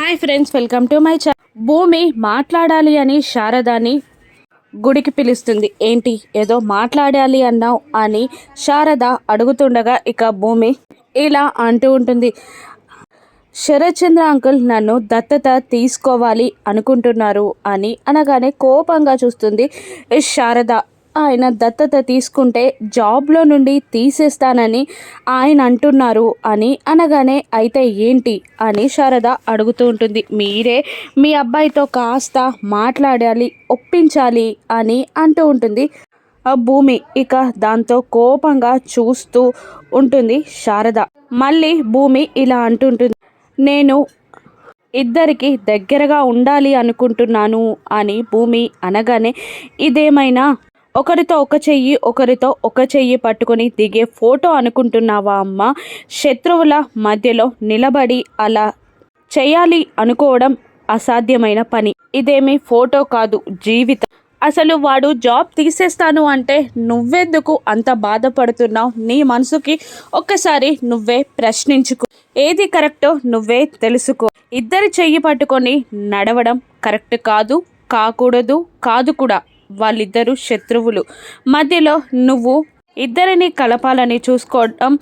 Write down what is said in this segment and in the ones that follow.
Hi friends, welcome to my channel. భూమి మాట్లాడాలి అని శారదాని గుడికి పిలుస్తుంది. ఏంటి ఏదో మాట్లాడాలి అన్నావు అని శారద అడుగుతుండగా ఇక భూమి ఇలా అంటూ ఉంటుంది. శరత్చంద్ర అంకుల్ నన్ను దత్తత తీసుకోవాలి అనుకుంటున్నారు అని అనగానే కోపంగా చూస్తుంది శారద. ఆయన దత్తత తీసుకుంటే జాబ్లో నుండి తీసేస్తానని ఆయన అంటున్నారు అని అనగానే అయితే ఏంటి అని శారద అడుగుతూ ఉంటుంది. మీరే మీ అబ్బాయితో కాస్త మాట్లాడాలి, ఒప్పించాలి అని అంటూ ఉంటుంది భూమి. ఇక దాంతో కోపంగా చూస్తూ ఉంటుంది శారద. మళ్ళీ భూమి ఇలా అంటుంటుంది, నేను ఇద్దరికి దగ్గరగా ఉండాలి అనుకుంటున్నాను అని భూమి అనగానే ఇదేమైనా ఒకరితో ఒక చెయ్యి పట్టుకొని దిగే ఫోటో అనుకుంటున్నావా అమ్మ? శత్రువుల మధ్యలో నిలబడి అలా చేయాలి అనుకోవడం అసాధ్యమైన పని. ఇదేమీ ఫోటో కాదు, జీవితం. అసలు వాడు జాబ్ తీసేస్తాను అంటే నువ్వెందుకు అంత బాధపడుతున్నావు? నీ మనసుకి ఒక్కసారి నువ్వే ప్రశ్నించుకో. ఏది కరెక్టో నువ్వే తెలుసుకో. ఇద్దరి చెయ్యి పట్టుకొని నడవడం కరెక్ట్ కాదు, కాదు కూడా. వాళ్ళిద్దరూ శత్రువులు మధ్యలో నువ్వు ఇద్దరిని కలపాలని చూసుకోవడం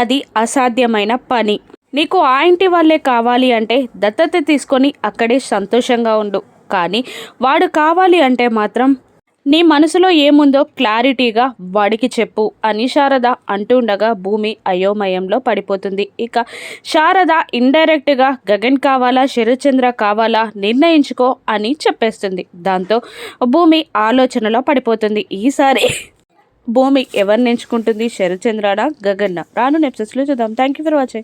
అది అసాధ్యమైన పని. నీకు ఆ ఇంటి వాళ్ళే కావాలి అంటే దత్తత తీసుకొని అక్కడే సంతోషంగా ఉండు. కానీ వాడు కావాలి అంటే మాత్రం నీ మనసులో ఏముందో క్లారిటీగా వాడికి చెప్పు అని శారద అంటుండగా భూమి అయోమయంలో పడిపోతుంది. ఇక శారద ఇండైరెక్ట్గా గగన్ కావాలా శరత్చంద్ర కావాలా నిర్ణయించుకో అని చెప్పేస్తుంది. దాంతో భూమి ఆలోచనలో పడిపోతుంది. ఈసారి భూమి ఎవరిని ఎంచుకుంటుంది, శరత్చంద్రనా గగన్న? రాను ఎపిసోడ్స్లో చూద్దాం. Thank you for watching.